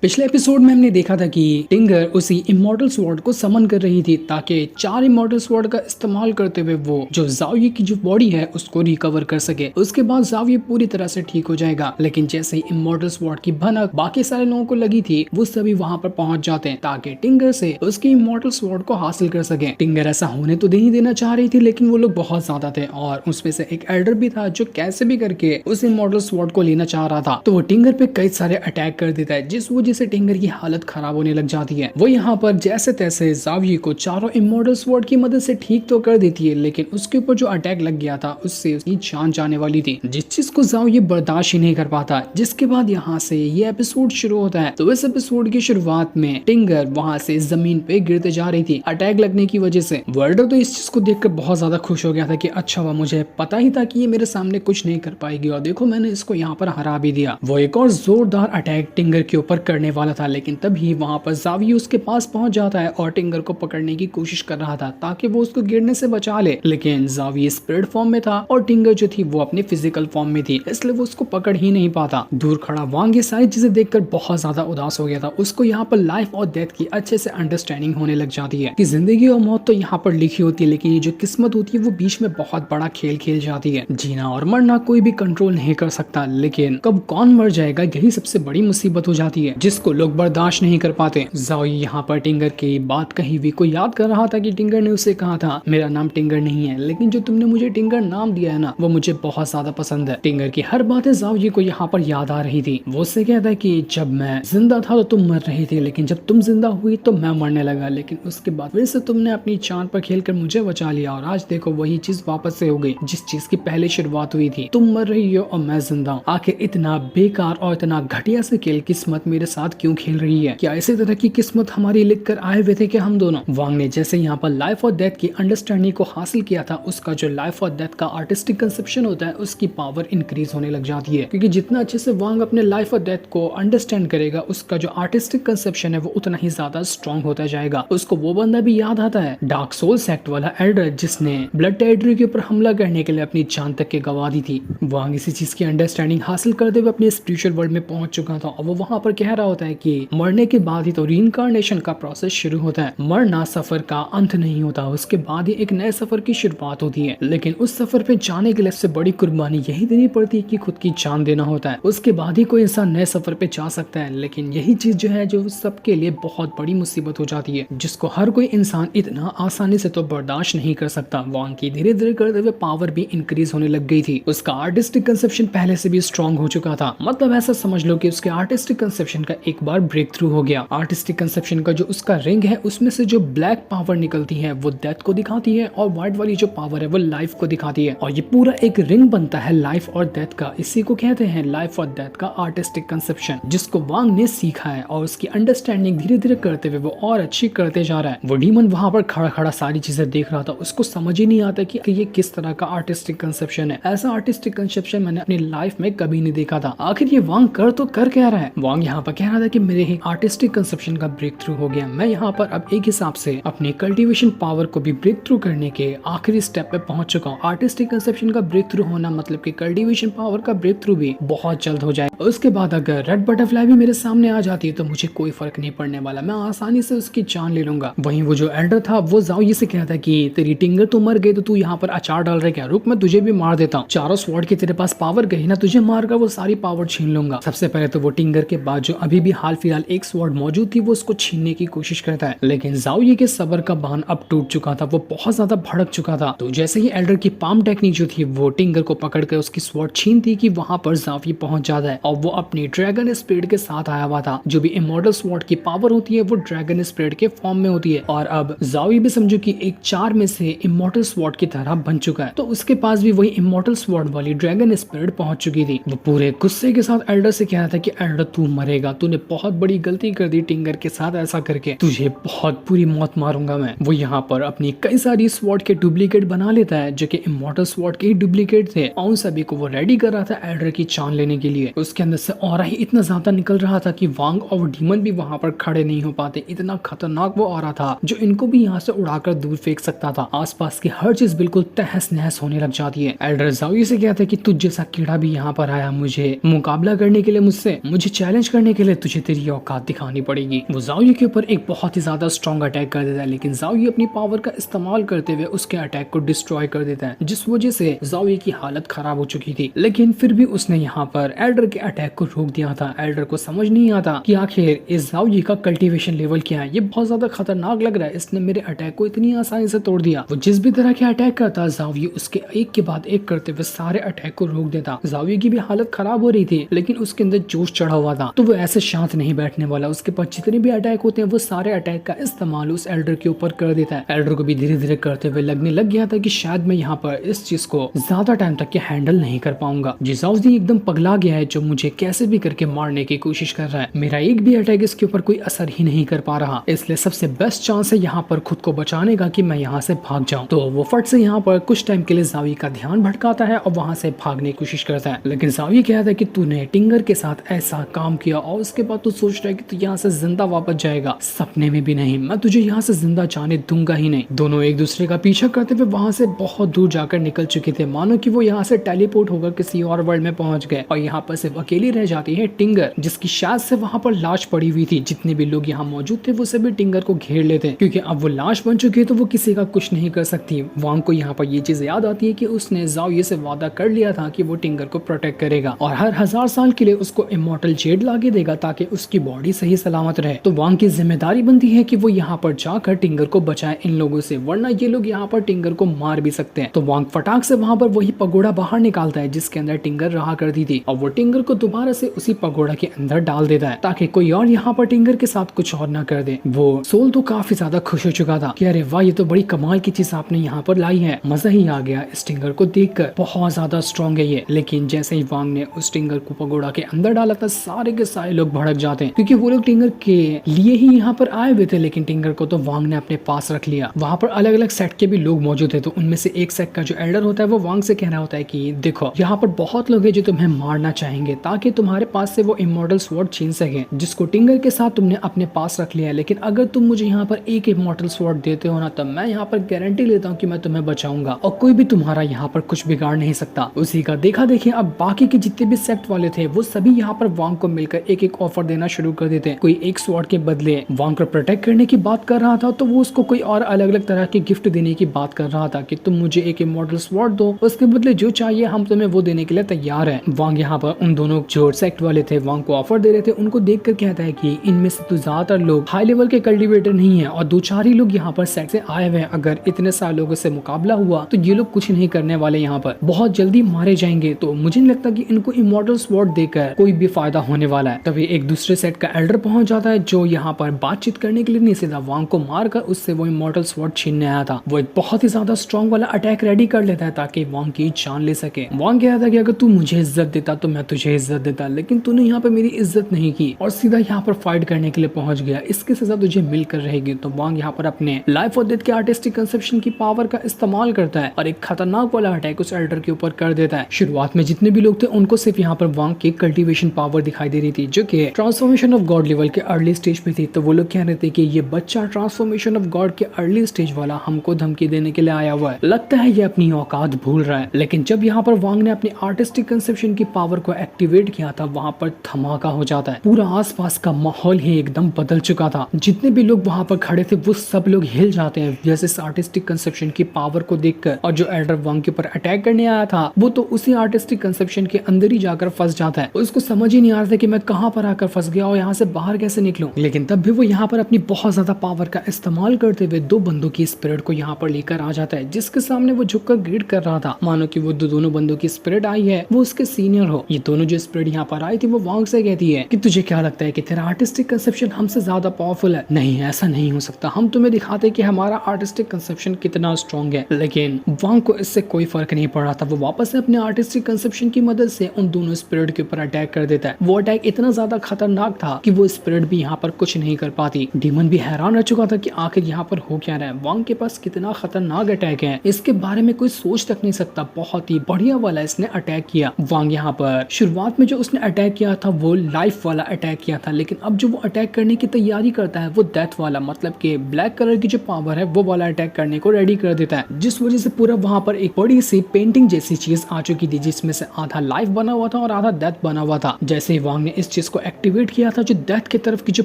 पिछले एपिसोड में हमने देखा था कि टिंगर उसी इमॉर्टल स्वॉर्ड को समन कर रही थी ताकि 4 इमॉर्टल स्वॉर्ड का इस्तेमाल करते हुए वो जो ज़ाविये की जो बॉडी है उसको रिकवर कर सके। उसके बाद ज़ाविये पूरी तरह से ठीक हो जाएगा। लेकिन जैसे ही इमॉर्टल स्वॉर्ड की भनक बाकी सारे लोगों को लगी थी वो सभी वहां पर पहुंच जाते हैं ताकि टिंगर से उसकी इमॉर्टल स्वॉर्ड को हासिल कर सके। टिंगर ऐसा होने तो नहीं देना चाह रही थी, लेकिन वो लोग बहुत ज्यादा थे और उसमें से एक एल्डर भी था जो कैसे भी करके उस इमॉर्टल स्वॉर्ड को लेना चाह रहा था। तो वो टिंगर पे कई सारे अटैक कर देता है जिस वजह से टिंगर की हालत खराब होने लग जाती है। वो यहाँ पर जैसे तैसे ज़ाविये को चारों इमॉर्टल स्वॉर्ड की मदद से ठीक तो कर देती है, लेकिन उसके ऊपर जो अटैक लग गया था उससे उसकी जान जाने वाली थी, जिस चीज को ज़ाविये बर्दाश्त ही नहीं कर पाता। जिसके बाद यहाँ से ये एपिसोड शुरू होता है। तो इस एपिसोड की शुरुआत में टिंगर वहाँ से जमीन पे गिरते जा रही थी अटैक लगने की वजह से। वर्डर तो इस चीज को देखकर बहुत ज्यादा खुश हो गया था कि अच्छा हुआ, मुझे पता ही था कि ये मेरे सामने कुछ नहीं कर पाएगी और देखो मैंने इसको यहाँ पर हरा भी दिया। वो एक और जोरदार अटैक टिंगर के ऊपर करने वाला था, लेकिन तभी वहां पर ज़ाविये उसके पास पहुंच जाता है और टिंगर को पकड़ने की कोशिश कर रहा था ताकि वो उसको गिरने से बचा ले। लेकिन ज़ाविये स्पिरिट फॉर्म में था और टिंगर जो थी वो अपने फिजिकल फॉर्म में थी, इसलिए वो उसको पकड़ ही नहीं पाता। दूर खड़ा वांग ये सारी चीजें देखकर बहुत ज्यादा उदास हो गया था। उसको यहाँ पर लाइफ और डेथ की अच्छे से अंडरस्टैंडिंग होने लग जाती है कि जिंदगी और मौत तो यहाँ पर लिखी होती है, लेकिन ये जो किस्मत होती है वो बीच में बहुत बड़ा खेल खेल जाती है। जीना और मरना कोई भी कंट्रोल नहीं कर सकता, लेकिन कब कौन मर जाएगा यही सबसे बड़ी मुसीबत हो जाती है जिसको लोग बर्दाश्त नहीं कर पाते। ज़ाविये यहाँ पर टिंगर की बात कही हुई को याद कर रहा था कि टिंगर ने उसे कहा था मेरा नाम टिंगर नहीं है, लेकिन जो तुमने मुझे टिंगर नाम दिया है ना वो मुझे बहुत ज्यादा पसंद है। टिंगर की हर बातें ज़ाविये को यहाँ पर याद आ रही थी। वो उससे कहता है कि जब मैं जिंदा था तो तुम मर रही थी, लेकिन जब तुम जिंदा हुई तो मैं मरने लगा, लेकिन उसके बाद फिर से तुमने अपनी जान पर खेलकर मुझे बचा लिया और आज देखो वही चीज वापस से हो गई जिस चीज की पहले शुरुआत हुई थी। तुम मर रही हो और मैं जिंदा हूँ। आखिर इतना बेकार और इतना घटिया से खेल किस्मत मेरे साथ क्यों खेल रही है? क्या इसी तरह की किस्मत हमारी लिख कर आए हुए थे कि हम दोनों? वांग ने जैसे यहाँ पर लाइफ और डेथ की अंडरस्टैंडिंग को हासिल किया था, उसका जो लाइफ और डेथ का आर्टिस्टिक कंसेप्शन होता है उसकी पावर इंक्रीज होने लग जाती है, क्योंकि जितना अच्छे से वांग अपने लाइफ और डेथ को अंडरस्टैंड करेगा उसका जो आर्टिस्टिक कंसेप्शन है वो उतना ही ज्यादा स्ट्रॉन्ग होता जाएगा। उसको वो बंदा भी याद आता है, डार्क सोल सेक्ट वाला एल्डर जिसने ब्लड टेरिटरी के ऊपर हमला करने के लिए अपनी जान तक के गवा दी थी। वांग इसी चीज की अंडरस्टैंडिंग हासिल करते हुए अपने स्पिरिचुअल वर्ल्ड में पहुंच चुका था और वो वहां पर कह रहा होता है कि मरने के बाद ही तो रीइंकार्नेशन का प्रोसेस शुरू होता है। मरना सफर का अंत नहीं होता, उसके बाद ही एक नए सफर की शुरुआत होती है। लेकिन उस सफर पे जाने के लिए सबसे बड़ी कुर्बानी यही देनी पड़ती है कि खुद की जान देना होता है। उसके बाद ही कोई इंसान नए सफर पे जा सकता है, लेकिन यही चीज जो है जो सबके लिए बहुत बड़ी मुसीबत हो जाती है, जिसको हर कोई इंसान इतना आसानी से तो बर्दाश्त नहीं कर सकता। वांग की धीरे धीरे करते हुए पावर भी इंक्रीज होने लग गई थी। उसका आर्टिस्टिक कंसेप्शन पहले से भी स्ट्रॉन्ग हो चुका था। मतलब ऐसा समझ लो कि उसके आर्टिस्टिक कंसेप्शन का एक बार ब्रेक थ्रू हो गया। आर्टिस्टिक कंसेप्शन का जो उसका रिंग है उसमें से जो ब्लैक पावर निकलती है वो डेथ को दिखाती है और व्हाइट वाली जो पावर है वो लाइफ को दिखाती है, और ये पूरा एक रिंग बनता है लाइफ और डेथ का। इसी को कहते हैं लाइफ और डेथ का आर्टिस्टिक कंसेप्शन, जिसको वांग ने सीखा है और उसकी अंडरस्टैंडिंग धीरे धीरे करते हुए वो और अच्छी करते जा रहा है। वो डीमन वहां पर खड़ा खड़ा सारी चीजें देख रहा था, उसको समझ ही नहीं आता कि ये किस तरह का आर्टिस्टिक कंसेप्शन है। ऐसा आर्टिस्टिक कंसेप्शन मैंने अपनी लाइफ में कभी नहीं देखा था। आखिर ये वांग कर तो कर क्या रहा है? वांग यहाँ पर कह रहा था कि मेरे ही आर्टिस्टिक कंसेप्शन का ब्रेक थ्रू हो गया। मैं यहाँ पर अब एक हिसाब से अपनी कल्टीवेशन पावर को भी ब्रेक थ्रू करने के आखिरी स्टेप पे पहुंच चुका हूँ। आर्टिस्टिक कंसेप्शन का ब्रेक थ्रू होना मतलब कि कल्टीवेशन पावर का ब्रेक थ्रू भी बहुत जल्द हो जाए। उसके बाद अगर रेड बटरफ्लाई भी मेरे सामने आ जाती है तो मुझे कोई फर्क नहीं पड़ने वाला, मैं आसानी से उसकी जान ले लूंगा। वहीं वो जो एल्डर था वो ज़ाविये से कहता है कि तेरी टिंगर तो मर गई तो तू यहाँ पर अचार डाल रहे क्या? रुक, मैं तुझे भी मार देता हूँ। चारों स्वॉर्ड की तेरे पास पावर गई ना, तुझे मारकर वो सारी पावर छीन लूंगा। सबसे पहले तो वो टिंगर के बाद जो अभी भी हाल फिलहाल एक स्वॉर्ड मौजूद थी वो उसको छीनने की कोशिश करता है, लेकिन ज़ाविये के सबर का बांध अब टूट चुका था। वो बहुत ज्यादा भड़क चुका था। तो जैसे ही एल्डर की पाम टेक्निक जो थी वो टिंगर को पकड़कर उसकी स्वॉर्ड छीनती कि वहां पर ज़ाविये पहुंच जाता है और वो अपनी ड्रैगन स्पिरिट के साथ आया हुआ था। जो भी इमॉर्टल स्वॉर्ड की पावर होती है वो ड्रैगन स्पिरिट के फॉर्म में होती है, और अब ज़ाविये भी समझो कि एक 4 में से इमॉर्टल स्वॉर्ड की तरह बन चुका है। तो उसके पास भी वही इमॉर्टल स्वॉर्ड वाली ड्रैगन स्पिरिट पहुंच चुकी थी। वो पूरे गुस्से के साथ एल्डर से कह रहा था कि एल्डर तू मरेगा, तूने बहुत बड़ी गलती कर दी टिंगर के साथ ऐसा करके, तुझे बहुत बुरी मौत मारूंगा मैं। वो यहाँ पर अपनी कई सारी स्वॉर्ड के डुप्लीकेट बना लेता है जो कि इमॉर्टल स्वॉर्ड के ही डुप्लीकेट थे, और उन सभी को वो रेडी कर रहा था एल्डर की जान लेने के लिए। उसके अंदर से ऑरा ही इतना ज्यादा निकल रहा था कि वांग और डीमन भी वहां पर खड़े नहीं हो पाते। इतना खतरनाक वो ऑरा था जो इनको भी यहाँ से उड़ाकर दूर फेंक सकता था। आसपास की हर चीज बिल्कुल तहस नहस होने लग जाती है। एल्डर ज़ाविये से कहता है कि तुझ जैसा कीड़ा भी यहाँ पर आया मुझे मुकाबला करने के लिए, मुझसे मुझे चैलेंज करने के लिए लिए तुझे तेरी औकात दिखानी पड़ेगी। वो ज़ाओयी के ऊपर एक बहुत ही ज्यादा स्ट्रॉन्ग अटैक कर देता है, लेकिन ज़ाओयी अपनी पावर का इस्तेमाल करते हुए उसके अटैक को डिस्ट्रॉय कर देता है, जिस वजह से ज़ाओयी की हालत खराब हो चुकी थी। लेकिन फिर भी उसने यहाँ पर एल्डर के अटैक को रोक दिया था। एल्डर को समझ नहीं आता कि आखिर इस ज़ाओयी का कल्टीवेशन लेवल क्या है, ये बहुत ज्यादा खतरनाक लग रहा है, इसने मेरे अटैक को इतनी आसानी से तोड़ दिया। वो जिस भी तरह के अटैक करता, ज़ाओयी उसके एक के बाद एक करते हुए सारे अटैक को रोक देता। ज़ाओयी की भी हालत खराब हो रही थी, लेकिन उसके अंदर जोश चढ़ा हुआ था, तो वो ऐसे शांत नहीं बैठने वाला। उसके पास जितने भी अटैक होते हैं वो सारे अटैक का इस्तेमाल उस एल्डर के ऊपर कर देता है। एल्डर को भी धीरे धीरे करते हुए लगने लग गया था कि शायद मैं यहाँ पर इस चीज को ज्यादा टाइम तक के हैंडल नहीं कर पाऊंगा। ज़ाओयी एकदम पगला गया है, जो मुझे कैसे भी करके मारने की कोशिश कर रहा है। मेरा एक भी अटैक इसके ऊपर कोई असर ही नहीं कर पा रहा, इसलिए सबसे बेस्ट चांस है यहाँ पर खुद को बचाने का कि मैं यहाँ से भाग जाऊं। तो वो फट से यहाँ पर कुछ टाइम के लिए ज़ाओयी का ध्यान भटकाता है और वहां से भागने की कोशिश करता है। लेकिन ज़ाओयी कहता है कि तूने टिंगर के साथ ऐसा काम किया और उसके बाद तू सोच रहा है कि तू यहाँ से जिंदा वापस जाएगा, सपने में भी नहीं, मैं तुझे यहाँ से जिंदा जाने दूंगा ही नहीं। दोनों एक दूसरे का पीछा करते हुए वहां से बहुत दूर जाकर निकल चुके थे, मानो कि वो यहाँ से टेलीपोर्ट होकर किसी और वर्ल्ड में पहुंच गए और यहाँ पर सिर्फ अकेली रह जाती है टिंगर, जिसकी शायद से वहां पर लाश पड़ी हुई थी। जितने भी लोग यहाँ मौजूद थे वो सभी टिंगर को घेर लेते, क्योंकि अब वो लाश बन चुकी है तो वो किसी का कुछ नहीं कर सकती। वांग को यहाँ पर ये चीज याद आती है कि उसने ज़ाओयी से वादा कर लिया था कि वो टिंगर को प्रोटेक्ट करेगा और हर 1000 साल के लिए उसको इमॉर्टल जेड लाके देगा ताकि उसकी बॉडी सही सलामत रहे। तो वांग की जिम्मेदारी बनती है कि वो यहाँ पर जाकर टिंगर को बचाए इन लोगों से, वरना ये लोग यहाँ पर टिंगर को मार भी सकते हैं। तो वांग फटाक से वहां पर वही पगोड़ा बाहर निकालता है जिसके अंदर टिंगर रहा करती थी, और वो टिंगर को दोबारा से उसी पगोड़ा के अंदर डाल देता है ताकि कोई और यहाँ पर टिंगर के साथ कुछ और ना कर दे। वो सोल तो काफी ज्यादा खुश हो चुका था कि अरे वाह, ये तो बड़ी कमाल की चीज आपने यहाँ पर लाई है, मजा ही आ गया इस टिंगर को देखकर, बहुत ज्यादा स्ट्रॉन्ग है ये। लेकिन जैसे ही वांग ने उस टिंगर को पगोड़ा के अंदर डाला था, सारे के सारे लोग भड़क जाते हैं, क्योंकि वो लोग टिंगर के लिए ही यहाँ पर आए हुए थे, लेकिन टिंगर को तो वांग ने अपने पास रख लिया। वहाँ पर अलग अलग सेट के भी लोग मौजूद थे, तो उनमें से एक सेट का जो एल्डर होता है वो वांग से कहना होता है कि देखो, यहाँ पर बहुत लोग हैं जो तुम्हें मारना चाहेंगे ताकि तुम्हारे पास से वो इमॉर्टल स्वॉर्ड छीन सके, जिसको टिंगर के साथ तुमने अपने पास रख लिया है। लेकिन अगर तुम मुझे यहाँ पर एक इमॉर्टल स्वॉर्ड देते हो ना, तब मैं यहाँ पर गारंटी लेता हूँ कि मैं तुम्हें बचाऊंगा और कोई भी तुम्हारा यहाँ पर कुछ बिगाड़ नहीं सकता। उसी का देखा देखिए अब बाकी के जितने भी सेक्ट वाले थे वो सभी यहाँ पर वांग को मिलकर एक एक ऑफर देना शुरू कर देते हैं। कोई एक स्वॉर्ड के बदले वांग को प्रोटेक्ट करने की बात कर रहा था, तो वो उसको कोई और अलग अलग तरह के गिफ्ट देने की बात कर रहा था कि तुम मुझे एक इमॉर्टल स्वॉर्ड दो, उसके बदले जो चाहिए हम तुम्हें वो देने के लिए तैयार है। वांग यहाँ पर उन दोनों जो सेक्ट वाले थे वांग को ऑफर दे रहे थे, उनको देख कर कहता है कि इनमें से तो ज्यादातर लोग हाई लेवल के कल्टीवेटर नहीं है और 2-4 ही लोग यहाँ पर सेट से आए हुए हैं। अगर इतने सारे लोगों से मुकाबला हुआ तो ये लोग कुछ नहीं करने वाले, यहाँ पर बहुत जल्दी मारे जाएंगे। तो मुझे नहीं लगता कि इनको इमॉर्टल स्वॉर्ड देकर कोई भी फायदा होने वाला है। तभी एक दूसरे सेट का एल्डर पहुंच जाता है, जो यहाँ पर बातचीत करने के लिए नहीं, सीधा वांग को मारकर उससे वो इमॉर्टल स्वॉर्ड छीनने आया था। वो एक बहुत ही ज्यादा स्ट्रॉन्ग वाला अटैक रेडी कर लेता है ताकि वांग की जान ले सके। वांग कह रहा था कि अगर तू मुझे इज्जत देता तो मैं तुझे इज्जत देता, लेकिन तूने यहाँ पर मेरी इज्जत नहीं की और सीधा यहाँ पर फाइट करने के लिए पहुंच गया, इसकी सजा तुझे मिलकर रहेगी। तो वांग यहाँ पर अपने लाइफ और डेथ के आर्टिस्टिक कंसेप्शन की पावर का इस्तेमाल करता है और एक खतरनाक वाला अटैक उस एल्डर के ऊपर कर देता है। शुरुआत में जितने भी लोग थे उनको सिर्फ यहाँ पर वांग की कल्टीवेशन पावर दिखाई दे रही थी, जो कि ट्रांसफॉर्मेशन ऑफ गॉड लेवल के अर्ली स्टेज पे थी। तो वो लोग कह रहे थे कि ये बच्चा ट्रांसफॉर्मेशन ऑफ गॉड के अर्ली स्टेज वाला हमको धमकी देने के लिए आया हुआ है, लगता है ये अपनी औकात भूल रहा है। लेकिन जब यहाँ पर वांग ने अपनी आर्टिस्टिक कंसेप्शन की पावर को एक्टिवेट किया था, वहाँ पर धमाका हो जाता है। पूरा आसपास का माहौल ही एकदम बदल चुका था। जितने भी लोग वहाँ पर खड़े थे वो सब लोग हिल जाते हैं जैसे इस आर्टिस्टिक कंसेप्शन की पावर को देखकर। और जो एल्डर वांग के ऊपर अटैक करने आया था वो तो उसी आर्टिस्टिक कंसेप्शन के अंदर ही जाकर फंस जाता है। उसको समझ ही नहीं आ रहा था कि मैं कहाँ पर आकर फंस गया और यहाँ से बाहर कैसे निकलूं। लेकिन तब भी वो यहाँ पर अपनी बहुत ज्यादा पावर का इस्तेमाल करते हुए 2 बंदों की स्पिरिट को यहाँ पर लेकर आ जाता है, जिसके सामने वो झुककर ग्रीट कर रहा था, मानो कि वो दोनों बंदों की स्पिरिट आई है वो उसके सीनियर हो। ये दोनों जो स्पिरिट यहाँ पर आई थी वो वांग से कहती है कि तुझे क्या लगता है कि तेरा आर्टिस्टिक कंसेप्शन हमसे ज्यादा पावरफुल है? नहीं, ऐसा नहीं हो सकता, हम तुम्हें दिखाते कि हमारा आर्टिस्टिक कंसेप्शन कितना स्ट्रॉन्ग है। लेकिन वांग को इससे कोई फर्क नहीं पड़ रहा था। वो वापस से अपने आर्टिस्टिक कंसेप्शन की मदद से उन दोनों स्पिरिट के ऊपर अटैक कर देता है। वो अटैक इतना ज्यादा खतरनाक था कि वो स्पिरिट भी यहाँ पर कुछ नहीं कर पाती। डीमन भी हैरान रह चुका था कि आखिर यहाँ पर हो क्या रहा है, वांग के पास कितना खतरनाक अटैक है, इसके बारे में कोई सोच तक नहीं सकता। बहुत ही बढ़िया वाला इसने अटैक किया। वांग यहाँ पर शुरुआत में जो उसने अटैक किया था वो लाइफ वाला अटैक किया था, लेकिन अब जो वो अटैक करने की तैयारी करता है वो डेथ वाला, मतलब कि ब्लैक कलर की जो पावर है वो वाला अटैक करने को रेडी कर देता है, जिस वजह से पूरा वहां पर एक बड़ी सी पेंटिंग जैसी चीज आ चुकी थी, जिसमें से आधा लाइफ बना हुआ था और आधा डेथ बना हुआ था। जैसे ही वांग ने इस चीज को इसको एक्टिवेट किया था, जो डेथ की तरफ की जो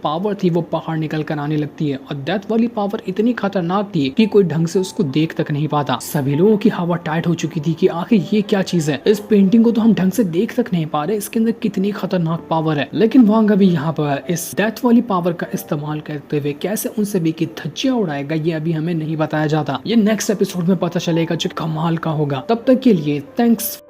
पावर थी वो बाहर निकल कर आने लगती है और डेथ वाली पावर इतनी खतरनाक थी कि कोई ढंग से उसको देख तक नहीं पाता। सभी लोगों की हवा टाइट हो चुकी थी कि आखिर ये क्या चीज है, इस पेंटिंग को तो हम ढंग से देख तक नहीं पा रहे, इसके अंदर कितनी खतरनाक पावर है। लेकिन वांग अभी यहाँ पर इस डेथ वाली पावर का इस्तेमाल करते हुए कैसे उन सभी की धज्जियां उड़ाएगा ये अभी हमें नहीं बताया जाता। ये नेक्स्ट एपिसोड में पता चलेगा जो कमाल का होगा। तब तक के लिए थैंक्स।